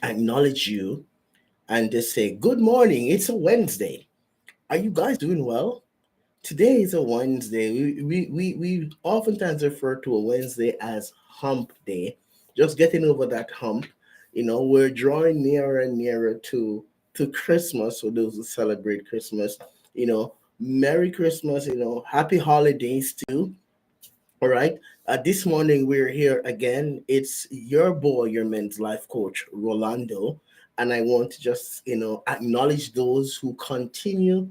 acknowledge you and just say, good morning, it's a Wednesday. Are you guys doing well? Today is a Wednesday. We oftentimes refer to a Wednesday as hump day, just getting over that hump. We're drawing nearer and nearer to Christmas for those who celebrate Christmas. Merry Christmas, happy holidays too. All right. This morning we're here again. It's your boy, your men's life coach, Rolando. And I want to just, acknowledge those who continue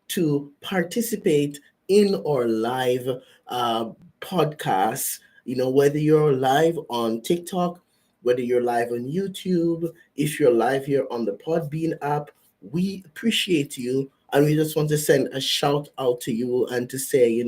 to participate in our live uh, podcasts. Whether you're live on TikTok, whether you're live on YouTube, if you're live here on the Podbean app, we appreciate you. And we just want to send a shout out to you and to say,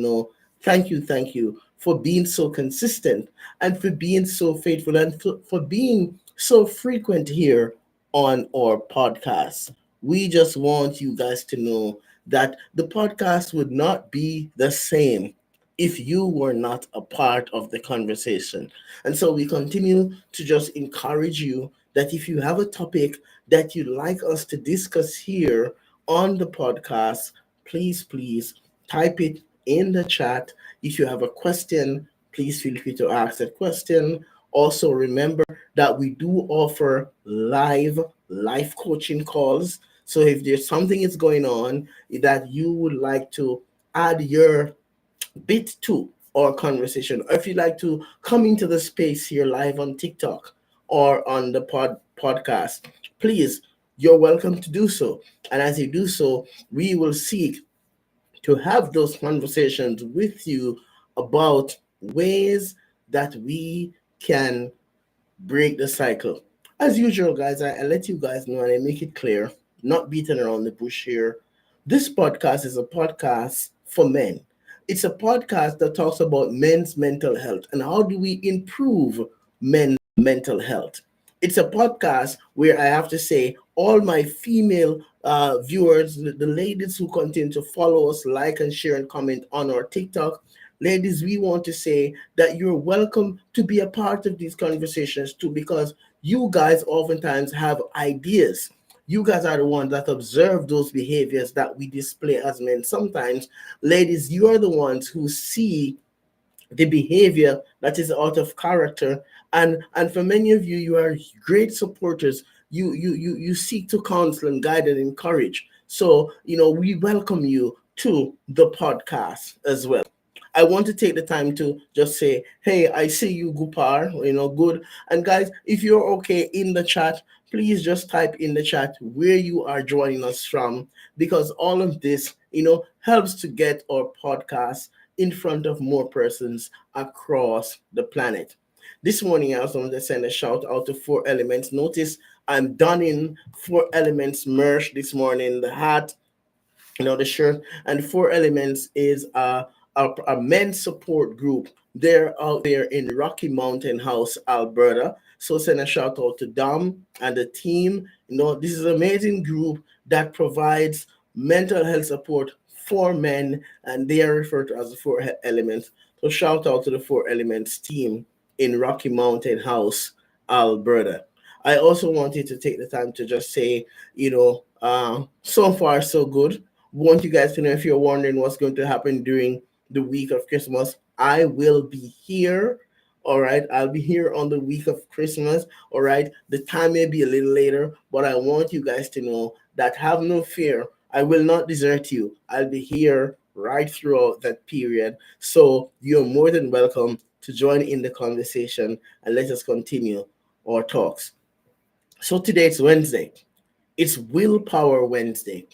thank you for being so consistent and for being so faithful and for being so frequent here on our podcast. We just want you guys to know that the podcast would not be the same if you were not a part of the conversation. And so we continue to just encourage you that if you have a topic that you'd like us to discuss here on the podcast, please type it in the chat. If you have a question, please feel free to ask that question. Also, remember that we do offer life coaching calls. So if there's something is going on that you would like to add your bit to our conversation, or if you'd like to come into the space here live on TikTok or on the podcast, please, you're welcome to do so. And as you do so, we will seek to have those conversations with you about ways that we can break the cycle. As usual, guys, I let you guys know and I make it clear, not beating around the bush here. This podcast is a podcast for men. It's a podcast that talks about men's mental health and how do we improve men's mental health. It's a podcast where I have to say, all my female viewers, the ladies who continue to follow us, like and share and comment on our TikTok, ladies, we want to say that you're welcome to be a part of these conversations too, because you guys oftentimes have ideas. You guys are the ones that observe those behaviors that we display as men. Sometimes, ladies, you are the ones who see the behavior that is out of character, and for many of you, you are great supporters. You seek to counsel and guide and encourage. So we welcome you to the podcast as well. I want to take the time to just say, hey, I see you, Gupar, good. And guys, if you're okay in the chat, please just type in the chat where you are joining us from, because all of this, helps to get our podcast in front of more persons across the planet. This morning, I also want to send a shout out to Four Elements. Notice I'm donning Four Elements merch this morning, the hat, the shirt. And Four Elements is a men's support group. They're out there in Rocky Mountain House, Alberta. So send a shout out to Dom and the team. This is an amazing group that provides mental health support for men, and they are referred to as the Four Elements. So shout out to the Four Elements team in Rocky Mountain House, Alberta. I also wanted to take the time to just say, so far so good. Want you guys to know, if you're wondering what's going to happen during the week of Christmas, I will be here. All right, I'll be here on the week of Christmas. All right, the time may be a little later, but I want you guys to know that have no fear. I will not desert you. I'll be here right throughout that period. So you're more than welcome to join in the conversation and let us continue our talks. So today it's Wednesday. It's Willpower Wednesday.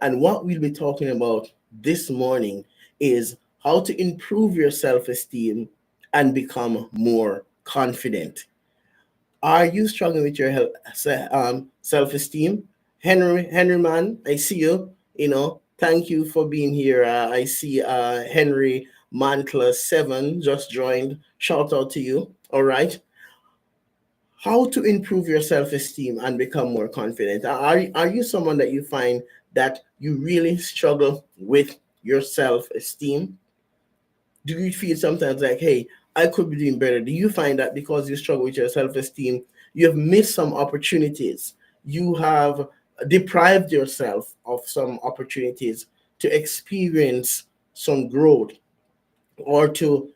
And what we'll be talking about this morning is how to improve your self esteem and become more confident. Are you struggling with your self esteem? Henry man, I see you. Thank you for being here. I see Henry Mantler 7 just joined. Shout out to you. All right. How to improve your self-esteem and become more confident. Are you someone that you find that you really struggle with your self-esteem? Do you feel sometimes like, hey, I could be doing better? Do you find that because you struggle with your self-esteem, You have missed some opportunities. You have deprived yourself of some opportunities to experience some growth, or to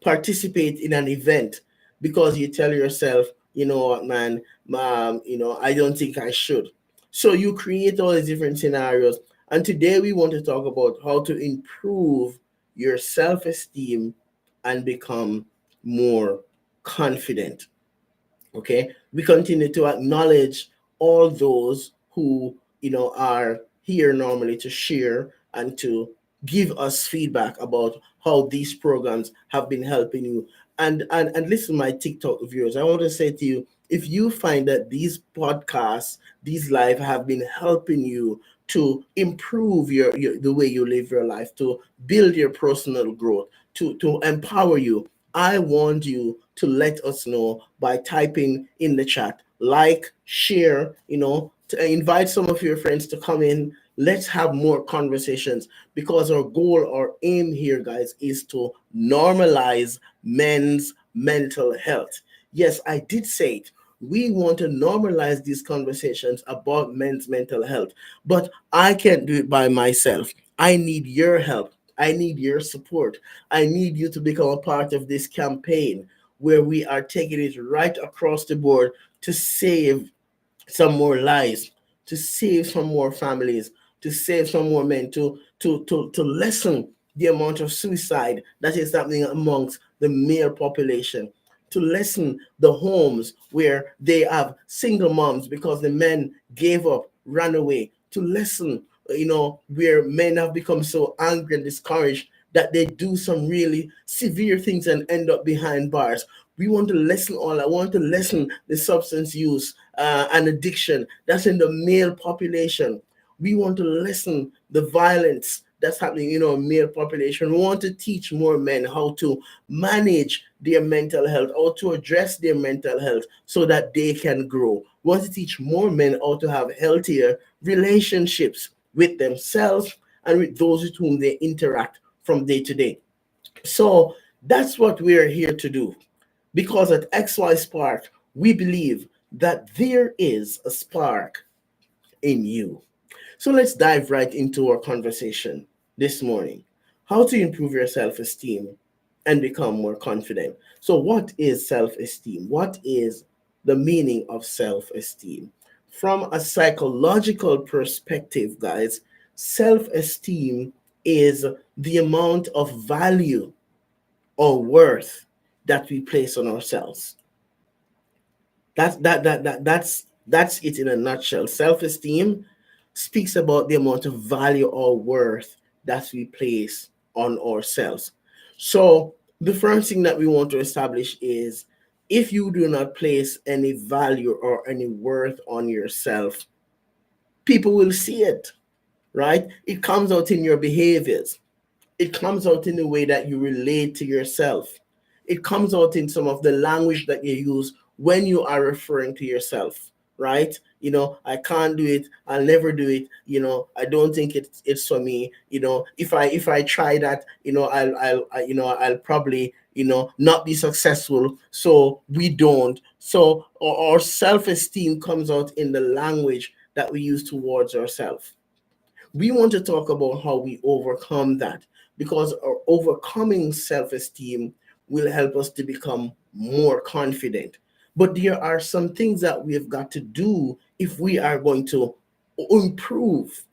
participate in an event, because you tell yourself, you know what, man, I don't think I should. So you create all these different scenarios, and today we want to talk about how to improve your self-esteem and become more confident. Okay, we continue to acknowledge all those who are here normally to share and to give us feedback about how these programs have been helping you. And listen, my TikTok viewers, I want to say to you, if you find that these podcasts, these live, have been helping you to improve the way you live your life, to build your personal growth, to empower you, I want you to let us know by typing in the chat, like, share, to invite some of your friends to come in. Let's have more conversations, because our goal, our aim here, guys, is to normalize men's mental health. Yes, I did say it. We want to normalize these conversations about men's mental health, but I can't do it by myself. I need your help. I need your support. I need you to become a part of this campaign where we are taking it right across the board to save some more lives, to save some more families, to save some more men, to lessen the amount of suicide that is happening amongst the male population, to lessen the homes where they have single moms because the men gave up, ran away, to lessen, where men have become so angry and discouraged that they do some really severe things and end up behind bars. We want to lessen all. I want to lessen the substance use and addiction that's in the male population. We want to lessen the violence that's happening in our male population. We want to teach more men how to manage their mental health, or to address their mental health so that they can grow. We want to teach more men how to have healthier relationships with themselves and with those with whom they interact from day to day. So that's what we're here to do, because at xyspark we believe that there is a spark in you. So let's dive right into our conversation this morning. How to improve your self esteem and become more confident. So, what is self esteem? What is the meaning of self esteem? From a psychological perspective, guys, self esteem is the amount of value or worth that we place on ourselves. That's it in a nutshell. Self-esteem speaks about the amount of value or worth that we place on ourselves. So the first thing that we want to establish is, if you do not place any value or any worth on yourself, people will see it, right? It comes out in your behaviors. It comes out in the way that you relate to yourself. It comes out in some of the language that you use when you are referring to yourself, right? I can't do it. I'll never do it. I don't think it's for me. If I try that, I'll probably not be successful. So we don't. So our self-esteem comes out in the language that we use towards ourselves. We want to talk about how we overcome that, because our overcoming self-esteem will help us to become more confident. But there are some things that we have got to do if we are going to improve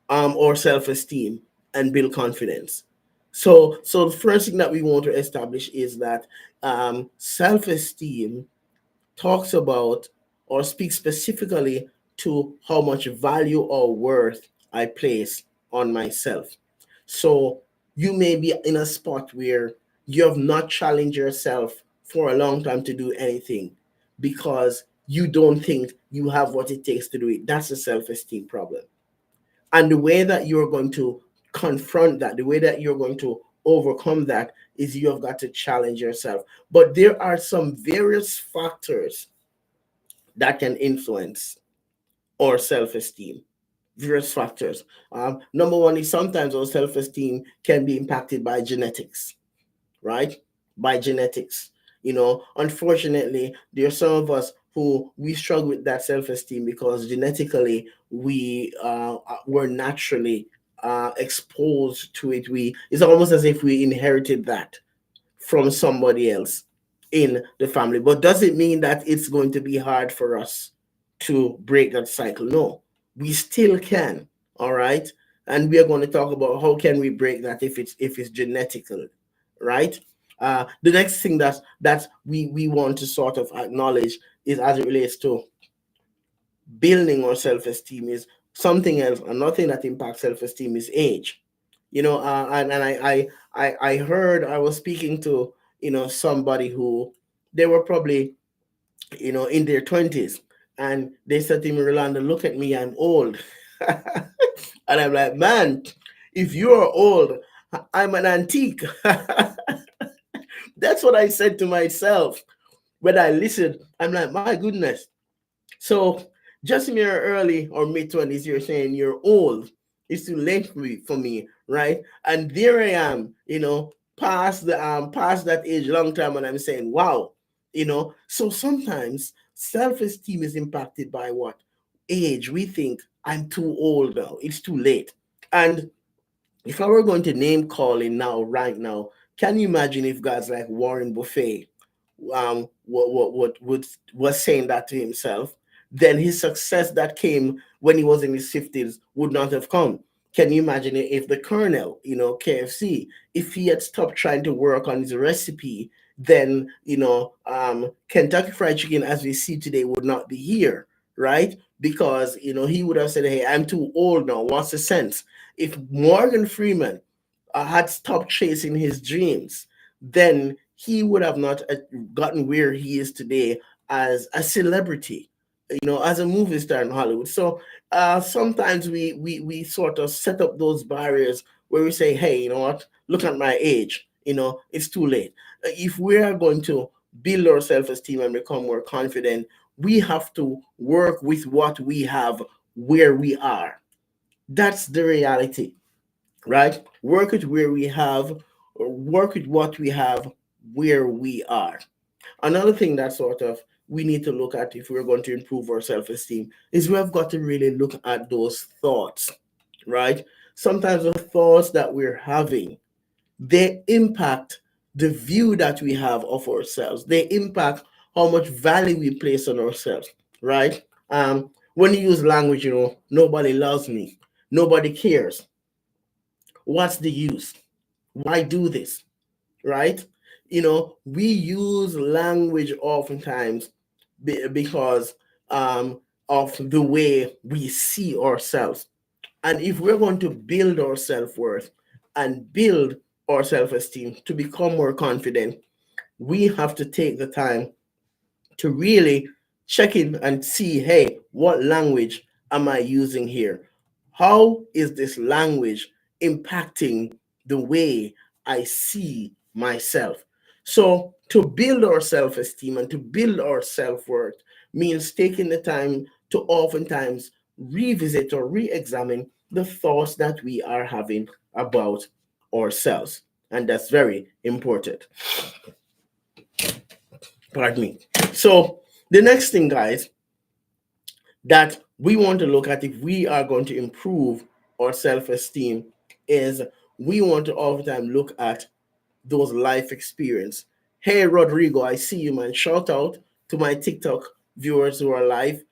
our self-esteem and build confidence. So the first thing that we want to establish is that self-esteem talks about or speaks specifically to how much value or worth I place on myself. So you may be in a spot where you have not challenged yourself for a long time to do anything because you don't think you have what it takes to do it. That's a self esteem problem. And the way that you're going to confront that, the way that you're going to overcome that, is you have got to challenge yourself. But there are some various factors that can influence our self-esteem. Various factors. Number one is, sometimes our self-esteem can be impacted by genetics, right? By genetics. Unfortunately, there are some of us who we struggle with that self-esteem because genetically we were naturally exposed to it. It's almost as if we inherited that from somebody else in the family. But does it mean that it's going to be hard for us to break that cycle? No, we still can. All right. And we are going to talk about how can we break that if it's genetical, right? The next thing that we want to sort of acknowledge is as it relates to building our self-esteem is something else. Another thing that impacts self-esteem is age. And I heard I was speaking to somebody who they were probably in their 20s, and they said to me, Rolando, look at me, I'm old. And I'm like, man, if you're old, I'm an antique. That's what I said to myself when I listened. I'm like, my goodness. So just in your early or mid 20s, you're saying you're old. It's too late for me, right? And there I am, past that age, long time, and I'm saying, wow, So sometimes self-esteem is impacted by what age. We think I'm too old now. It's too late. And if I were going to name calling now, right now, can you imagine if guys like Warren Buffett was saying that to himself, then his success that came when he was in his 50s would not have come. Can you imagine if the Colonel, KFC, if he had stopped trying to work on his recipe, then Kentucky Fried Chicken as we see today would not be here, right? Because he would have said, "Hey, I'm too old now. What's the sense?" If Morgan Freeman had stopped chasing his dreams, then he would have not gotten where he is today as a celebrity, as a movie star in Hollywood. So sometimes we sort of set up those barriers where we say, hey, you know what? Look at my age. It's too late. If we are going to build our self-esteem and become more confident, we have to work with what we have where we are. That's the reality, right? Work with where we have, or work with what we have where we are. Another thing that sort of we need to look at if we're going to improve our self-esteem is we have got to really look at those thoughts, right? Sometimes the thoughts that we're having, they impact the view that we have of ourselves. They impact how much value we place on ourselves, right? When you use language, nobody loves me, nobody cares. What's the use? Why do this? Right? We use language oftentimes because of the way we see ourselves. And if we're going to build our self worth and build our self esteem to become more confident, we have to take the time to really check in and see, hey, what language am I using here? How is this language impacting the way I see myself? So, to build our self esteem and to build our self worth means taking the time to oftentimes revisit or re examine the thoughts that we are having about ourselves. And that's very important. Pardon me. So, the next thing, guys, that we want to look at if we are going to improve our self esteem is we want to all the time look at those life experience. Hey, Rodrigo, I see you, man. Shout out to my TikTok viewers who are live.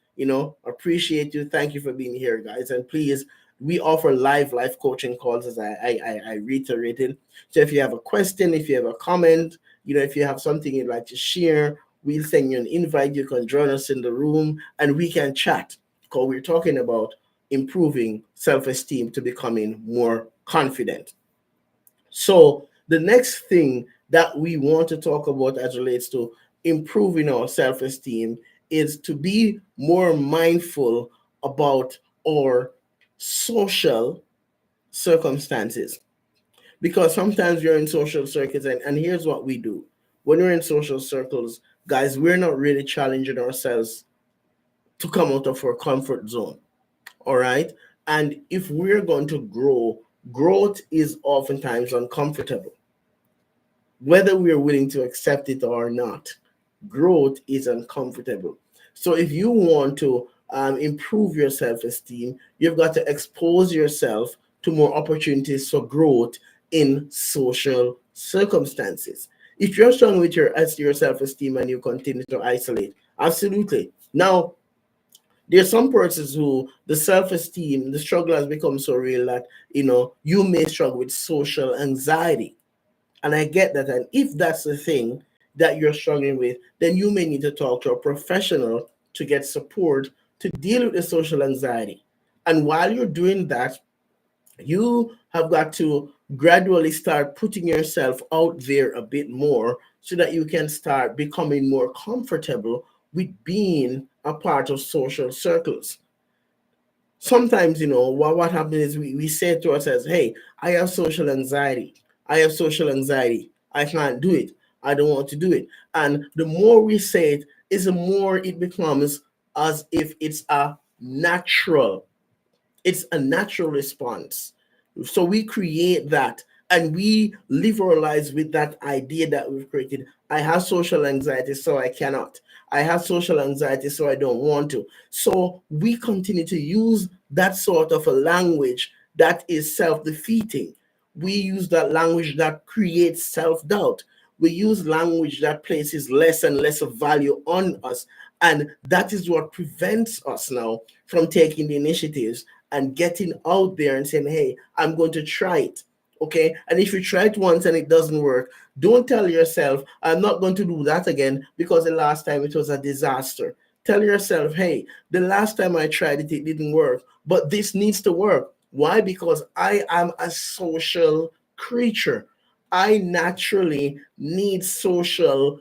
Appreciate you. Thank you for being here, guys. And please, we offer life coaching calls, as I reiterated. So if you have a question, if you have a comment, if you have something you'd like to share, we'll send you an invite. You can join us in the room and we can chat because we're talking about improving self esteem to becoming more confident. So the next thing that we want to talk about as relates to improving our self-esteem is to be more mindful about our social circumstances. Because sometimes you're in social circles, and here's what we do. When we're in social circles, guys, we're not really challenging ourselves to come out of our comfort zone. All right. And if we're going to grow, growth is oftentimes uncomfortable, whether we are willing to accept it or not. Growth is uncomfortable. So if you want to improve your self-esteem, you've got to expose yourself to more opportunities for growth in social circumstances. If you're struggling with your self-esteem and you continue to isolate, absolutely. Now, there's some persons who the self-esteem, the struggle has become so real that you may struggle with social anxiety, and I get that. And if that's the thing that you're struggling with, then you may need to talk to a professional to get support to deal with the social anxiety. And while you're doing that, you have got to gradually start putting yourself out there a bit more so that you can start becoming more comfortable with being a part of social circles. Sometimes, what happens is we say to ourselves, hey, I have social anxiety. I have social anxiety. I can't do it. I don't want to do it. And the more we say it, is the more it becomes as if it's a natural response. So we create that and we live our lives with that idea that we've created. I have social anxiety, so I cannot. I have social anxiety, so I don't want to. So we continue to use that sort of a language that is self defeating. We use that language that creates self doubt. We use language that places less and less of value on us. And that is what prevents us now from taking the initiatives and getting out there and saying, hey, I'm going to try it. Okay. And if you try it once and it doesn't work, don't tell yourself, I'm not going to do that again because the last time it was a disaster. Tell yourself, hey, the last time I tried it, it didn't work, but this needs to work. Why? Because I am a social creature. I naturally need social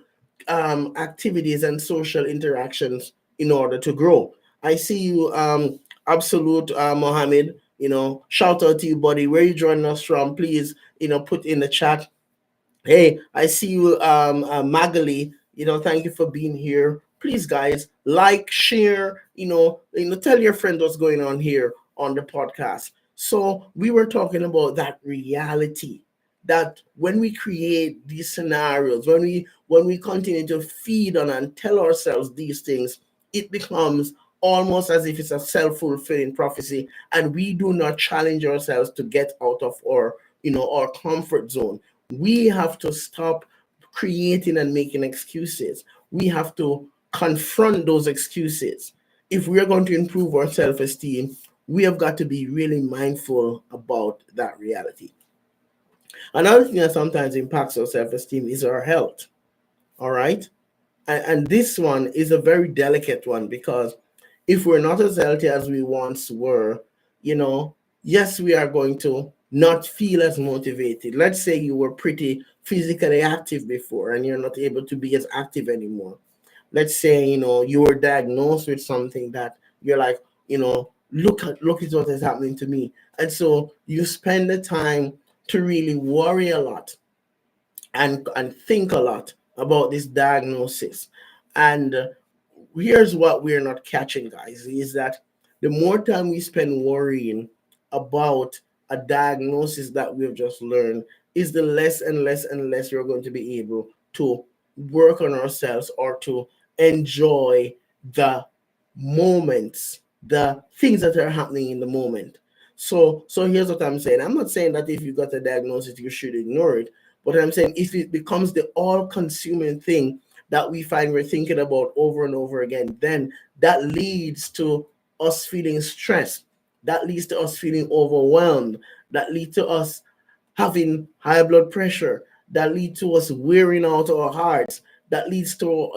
activities and social interactions in order to grow. I see you, Absolute Mohammed. Shout out to you, buddy. Where you joining us from? Please, put in the chat. Hey, I see you, Magali. Thank you for being here. Please, guys, like, share. Tell your friend what's going on here on the podcast. So we were talking about that reality, that when we create these scenarios, when we continue to feed on and tell ourselves these things, it becomes almost as if it's a self-fulfilling prophecy, and we do not challenge ourselves to get out of our comfort zone. We have to stop creating and making excuses. We have to confront those excuses. If we are going to improve our self esteem, we have got to be really mindful about that reality. Another thing that sometimes impacts our self esteem is our health. All right. And this one is a very delicate one because if we're not as healthy as we once were, you know, yes, we are going to not feel as motivated. Let's say you were pretty physically active before and you're not able to be as active anymore. Let's say, you were diagnosed with something that you're like, look at what is happening to me. And so you spend the time to really worry a lot and think a lot about this diagnosis. And here's what we're not catching, guys, is that the more time we spend worrying about a diagnosis that we've just learned, is the less and less and less we're going to be able to work on ourselves or to enjoy the moments, the things that are happening in the moment. So here's what I'm saying. I'm not saying that if you got a diagnosis you should ignore it, but I'm saying if it becomes the all-consuming thing that we find we're thinking about over and over again, then that leads to us feeling stressed. That leads to us feeling overwhelmed. That leads to us having high blood pressure. That leads to us wearing out our hearts. That leads to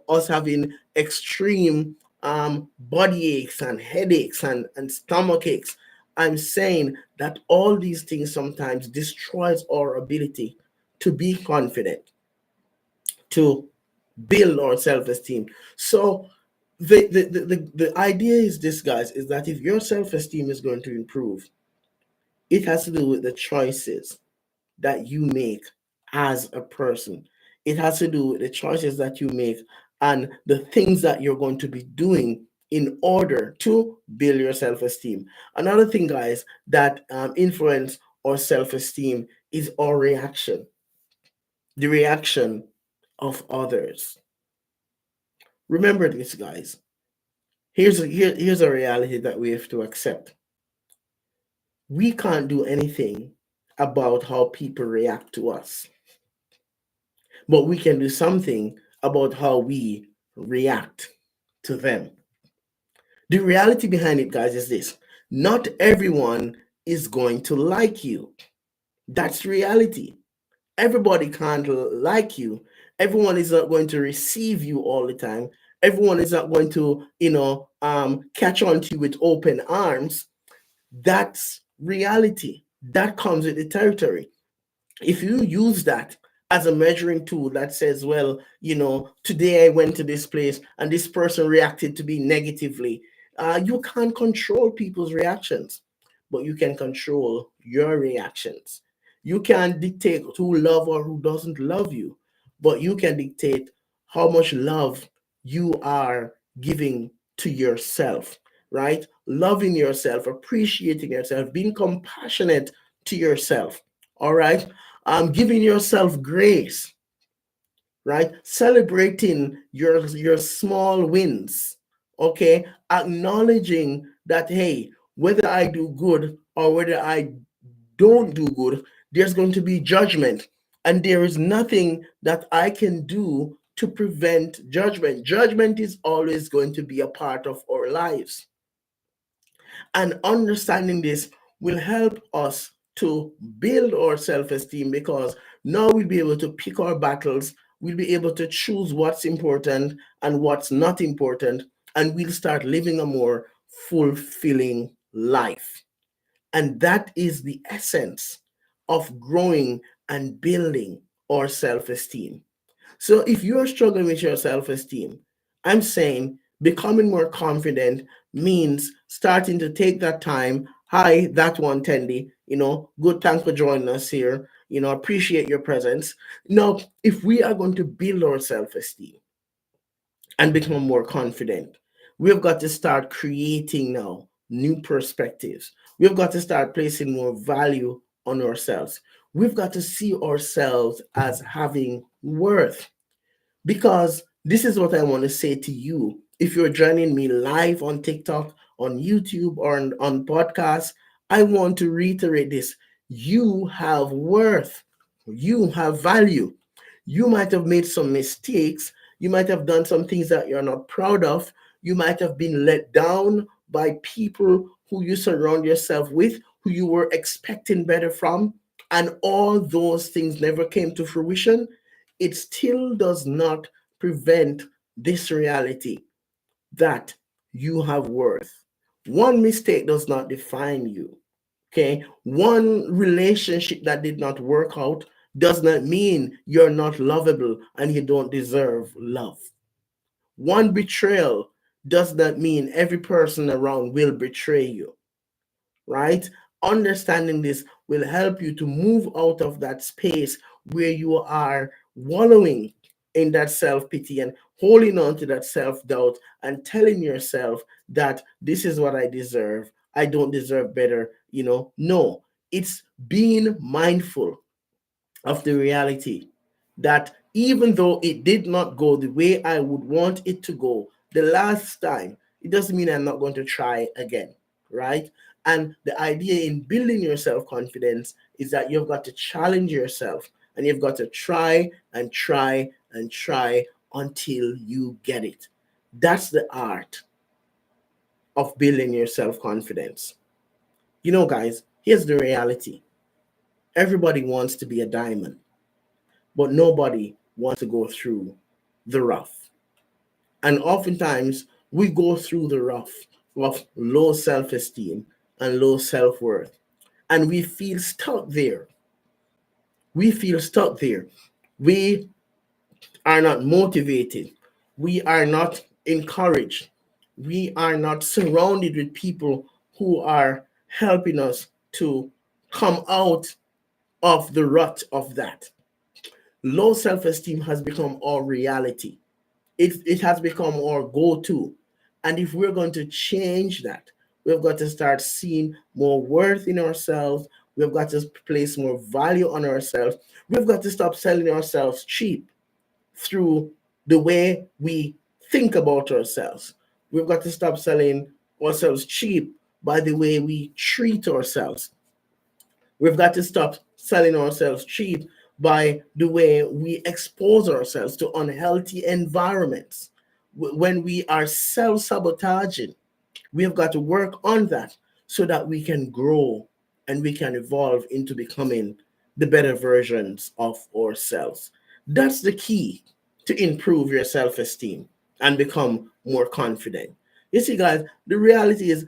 us having extreme body aches and headaches and stomach aches. I'm saying that all these things sometimes destroys our ability to be confident, to build our self-esteem. So the idea is this, guys, is that if your self-esteem is going to improve, it has to do with the choices that you make as a person. It has to do with the choices that you make and the things that you're going to be doing in order to build your self-esteem. Another thing, guys, that influence our self-esteem is our reaction. the reaction of others. Remember this, guys. Here's a reality that we have to accept. We can't do anything about how people react to us, but we can do something about how we react to them. The reality behind it, guys, is this: not everyone is going to like you. That's reality. Everybody can't like you. Everyone is not going to receive you all the time. Everyone is not going to, catch on to you with open arms. That's reality. That comes with the territory. If you use that as a measuring tool that says, well, today I went to this place and this person reacted to me negatively, you can't control people's reactions, but you can control your reactions. You can't dictate who love or who doesn't love you, but you can dictate how much love you are giving to yourself, right? Loving yourself, appreciating yourself, being compassionate to yourself. All right. Giving yourself grace, right? Celebrating your small wins, okay? Acknowledging that, hey, whether I do good or whether I don't do good, there's going to be judgment, and there is nothing that I can do to prevent judgment. Judgment is always going to be a part of our lives, and understanding this will help us to build our self esteem, because now we'll be able to pick our battles. We'll be able to choose what's important and what's not important. And we'll start living a more fulfilling life. And that is the essence of growing and building our self esteem. So if you're struggling with your self esteem, I'm saying becoming more confident means starting to take that time. Hi, that one, Tendy. Good. Thanks for joining us here. Appreciate your presence. Now, if we are going to build our self esteem and become more confident, we've got to start creating now new perspectives. We've got to start placing more value on ourselves. We've got to see ourselves as having worth, because this is what I want to say to you. If you're joining me live on TikTok, on YouTube, or on podcasts, I want to reiterate this. You have worth. You have value. You might have made some mistakes. You might have done some things that you're not proud of. You might have been let down by people who you surround yourself with, who you were expecting better from, and all those things never came to fruition. It still does not prevent this reality that you have worth. One mistake does not define you. Okay. One relationship that did not work out does not mean you're not lovable and you don't deserve love. One betrayal does not mean every person around will betray you, right? Understanding this will help you to move out of that space where you are wallowing in that self pity and holding on to that self doubt and telling yourself that this is what I deserve. I don't deserve better. No, it's being mindful of the reality that even though it did not go the way I would want it to go the last time, it doesn't mean I'm not going to try again, right? And the idea in building your self confidence is that you've got to challenge yourself and you've got to try and try and try until you get it. That's the art of building your self confidence. Guys, here's the reality: everybody wants to be a diamond, but nobody wants to go through the rough. And oftentimes we go through the rough of low self esteem and low self worth, and we feel stuck there. We feel stuck there. We are not motivated. We are not encouraged. We are not surrounded with people who are helping us to come out of the rut of that. Low self esteem has become our reality. It has become our go-to. And if we're going to change that, we've got to start seeing more worth in ourselves. We've got to place more value on ourselves. We've got to stop selling ourselves cheap through the way we think about ourselves. We've got to stop selling ourselves cheap by the way we treat ourselves. We've got to stop selling ourselves cheap by the way we expose ourselves to unhealthy environments. When we are self sabotaging, we have got to work on that so that we can grow and we can evolve into becoming the better versions of ourselves. That's the key to improve your self esteem and become more confident. You see, guys, the reality is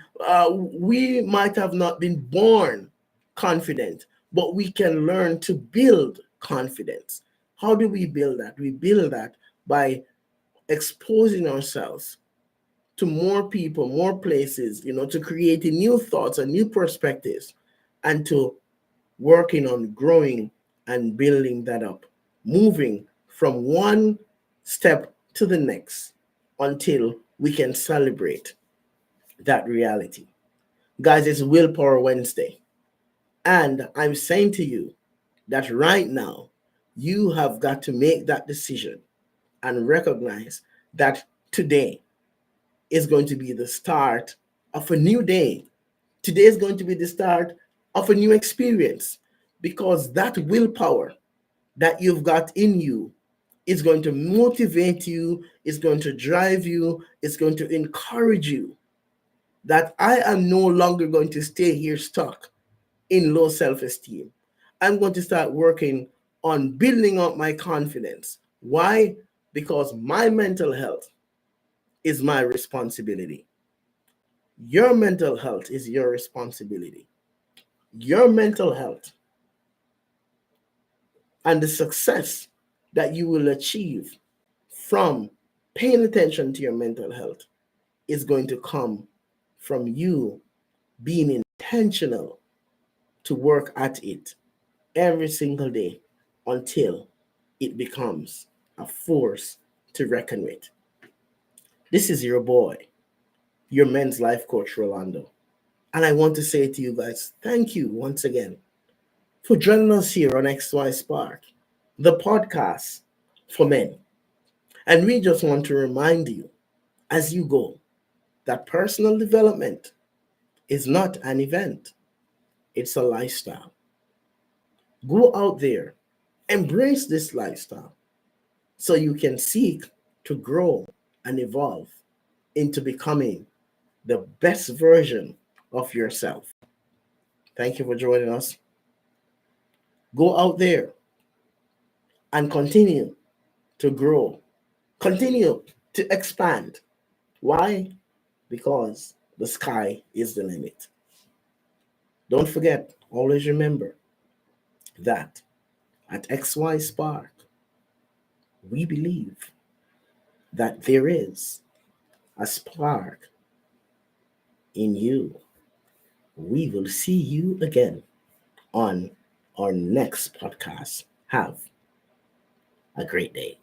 we might have not been born confident, but we can learn to build confidence. How do we build that? We build that by exposing ourselves to more people, more places, to creating new thoughts and new perspectives, and to working on growing and building that up, moving from one step to the next until we can celebrate that reality. Guys, it's Willpower Wednesday. And I'm saying to you that right now, you have got to make that decision and recognize that today is going to be the start of a new day. Today is going to be the start of a new experience because that willpower that you've got in you is going to motivate you, is going to drive you, is going to encourage you that I am no longer going to stay here stuck in low self esteem. I'm going to start working on building up my confidence. Why? Because my mental health is my responsibility. Your mental health is your responsibility. Your mental health and the success that you will achieve from paying attention to your mental health is going to come from you being intentional to work at it every single day until it becomes a force to reckon with. This is your boy, your men's life coach, Rolando. And I want to say to you guys, thank you once again for joining us here on xyspark, the podcast for men. And we just want to remind you as you go that personal development is not an event, it's a lifestyle. Go out there, embrace this lifestyle so you can seek to grow and evolve into becoming the best version of yourself. Thank you for joining us. Go out there and continue to grow, continue to expand. Why? Because the sky is the limit. Don't forget, always remember that at XY Spark, we believe that there is a spark in you. We will see you again on our next podcast. Have a great day.